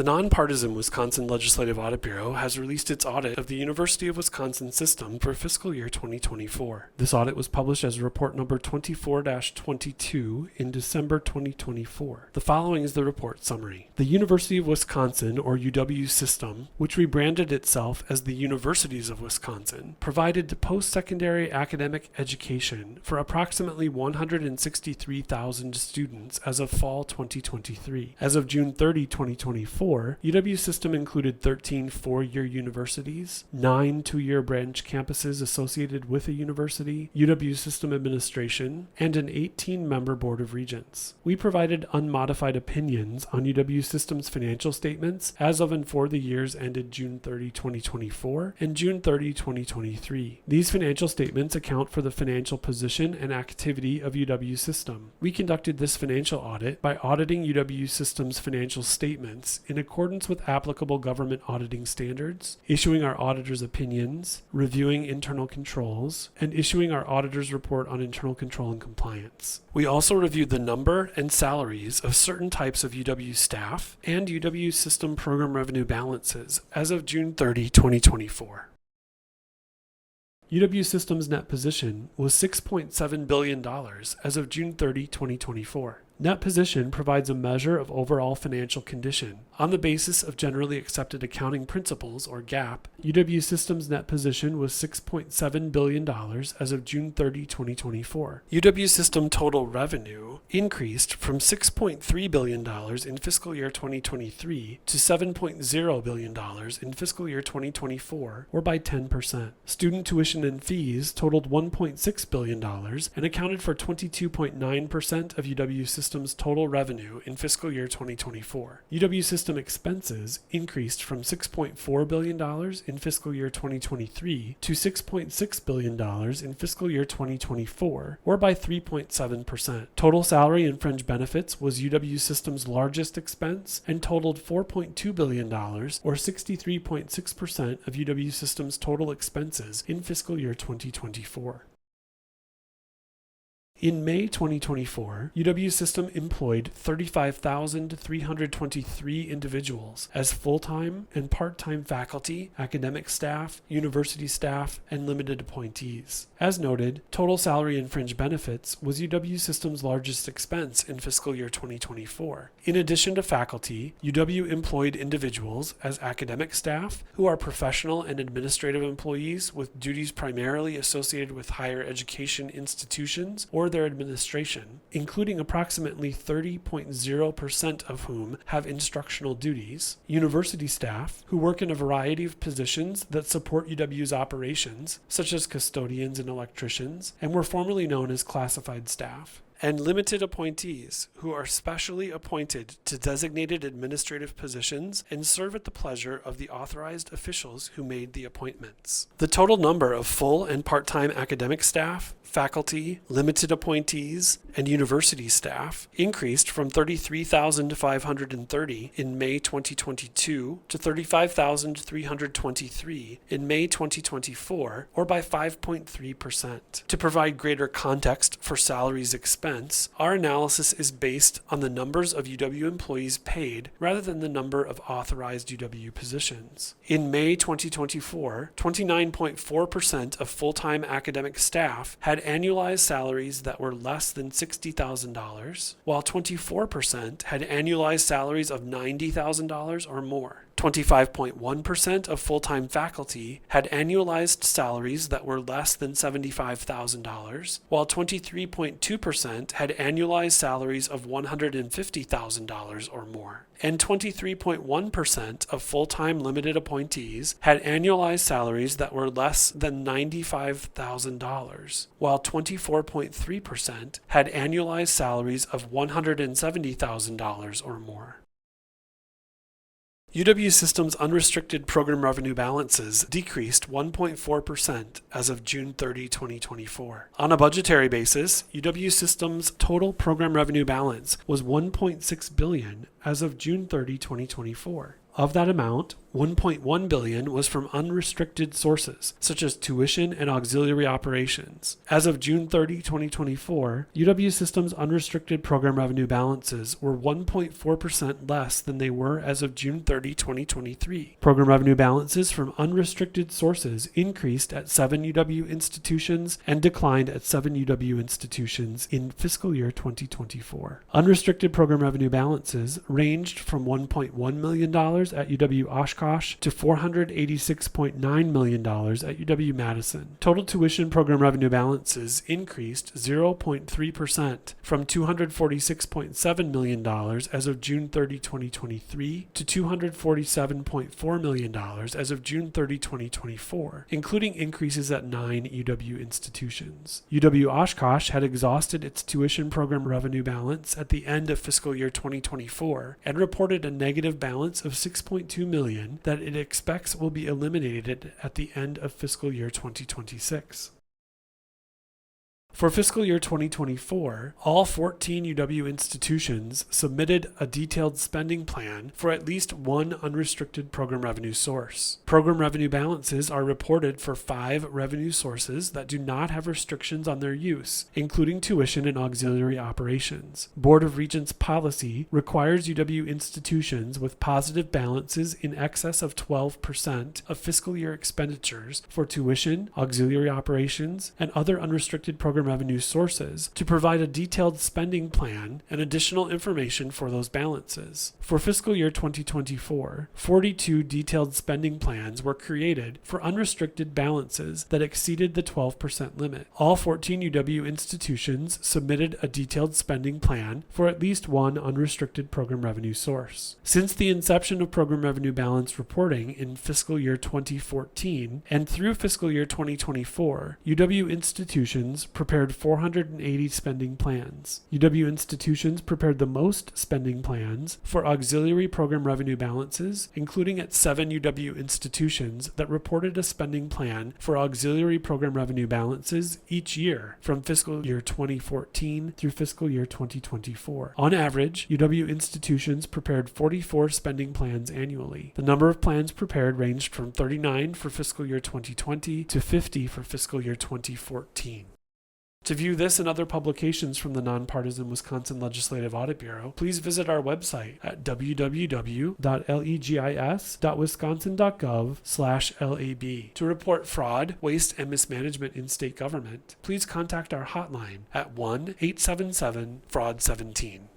The nonpartisan Wisconsin Legislative Audit Bureau has released its audit of the University of Wisconsin system for fiscal year 2024. This audit was published as report number 24-22 in December 2024. The following is the report summary. The University of Wisconsin, or UW system, which rebranded itself as the Universities of Wisconsin, provided post-secondary academic education for approximately 163,000 students as of fall 2023. As of June 30, 2024, UW system included 13 four-year universities, 9 two-year branch campuses associated with a university, UW system administration, and an 18-member board of regents. We provided unmodified opinions on UW system's financial statements as of and for the years ended June 30, 2024 and June 30, 2023. These financial statements account for the financial position and activity of UW system. We conducted this financial audit by auditing UW system's financial statements in accordance with applicable government auditing standards, issuing our auditor's opinions, reviewing internal controls, and issuing our auditor's report on internal control and compliance. We also reviewed the number and salaries of certain types of UW staff and UW system program revenue balances as of June 30, 2024. UW System's net position was $6.7 billion as of June 30, 2024. Net position provides a measure of overall financial condition. On the basis of generally accepted accounting principles, or GAAP, UW System's net position was $6.7 billion as of June 30, 2024. UW System total revenue increased from $6.3 billion in fiscal year 2023 to $7.0 billion in fiscal year 2024, or by 10%. Student tuition and fees totaled $1.6 billion and accounted for 22.9% of UW System's total revenue in fiscal year 2024. UW System expenses increased from $6.4 billion in fiscal year 2023 to $6.6 billion in fiscal year 2024, or by 3.7%. Total salary and fringe benefits was UW System's largest expense and totaled $4.2 billion, or 63.6% of UW System's total expenses in fiscal year 2024. In May 2024, UW System employed 35,323 individuals as full-time and part-time faculty, academic staff, university staff, and limited appointees. As noted, total salary and fringe benefits was UW System's largest expense in fiscal year 2024. In addition to faculty, UW employed individuals as academic staff who are professional and administrative employees with duties primarily associated with higher education institutions or their administration, including approximately 30.0% of whom have instructional duties, university staff who work in a variety of positions that support UW's operations, such as custodians and electricians, and were formerly known as classified staff, and limited appointees who are specially appointed to designated administrative positions and serve at the pleasure of the authorized officials who made the appointments. The total number of full and part-time academic staff, faculty, limited appointees, and university staff increased from 33,530 in May 2022 to 35,323 in May 2024, or by 5.3%. To provide greater context for salaries expense, our analysis is based on the numbers of UW employees paid rather than the number of authorized UW positions. In May 2024, 29.4% of full-time academic staff had annualized salaries that were less than $60,000, while 24% had annualized salaries of $90,000 or more. 25.1% of full-time faculty had annualized salaries that were less than $75,000, while 23.2% had annualized salaries of $150,000 or more. And 23.1% of full-time limited appointees had annualized salaries that were less than $95,000, while 24.3% had annualized salaries of $170,000 or more. UW System's unrestricted program revenue balances decreased 1.4% as of June 30, 2024. On a budgetary basis, UW System's total program revenue balance was $1.6 billion as of June 30, 2024. Of that amount, $1.1 billion was from unrestricted sources, such as tuition and auxiliary operations. As of June 30, 2024, UW Systems' unrestricted program revenue balances were 1.4% less than they were as of June 30, 2023. Program revenue balances from unrestricted sources increased at 7 UW institutions and declined at 7 UW institutions in fiscal year 2024. Unrestricted program revenue balances ranged from $1.1 million at UW Oshkosh to $486.9 million at UW-Madison. Total tuition program revenue balances increased 0.3% from $246.7 million as of June 30, 2023 to $247.4 million as of June 30, 2024, including increases at 9 UW institutions. UW Oshkosh had exhausted its tuition program revenue balance at the end of fiscal year 2024 and reported a negative balance of $6.2 million that it expects will be eliminated at the end of fiscal year 2026. For fiscal year 2024, all 14 UW institutions submitted a detailed spending plan for at least one unrestricted program revenue source. Program revenue balances are reported for 5 revenue sources that do not have restrictions on their use, including tuition and auxiliary operations. Board of Regents policy requires UW institutions with positive balances in excess of 12% of fiscal year expenditures for tuition, auxiliary operations, and other unrestricted program revenue sources to provide a detailed spending plan and additional information for those balances. For fiscal year 2024, 42 detailed spending plans were created for unrestricted balances that exceeded the 12% limit. All 14 UW institutions submitted a detailed spending plan for at least one unrestricted program revenue source. Since the inception of program revenue balance reporting in fiscal year 2014 and through fiscal year 2024, UW institutions prepared 480 spending plans. UW institutions prepared the most spending plans for auxiliary program revenue balances, including at 7 UW institutions that reported a spending plan for auxiliary program revenue balances each year from fiscal year 2014 through fiscal year 2024. On average, UW institutions prepared 44 spending plans annually. The number of plans prepared ranged from 39 for fiscal year 2020 to 50 for fiscal year 2014. To view this and other publications from the Nonpartisan Wisconsin Legislative Audit Bureau, please visit our website at www.legis.wisconsin.gov/lab. To report fraud, waste, and mismanagement in state government, please contact our hotline at 1-877-FRAUD-17.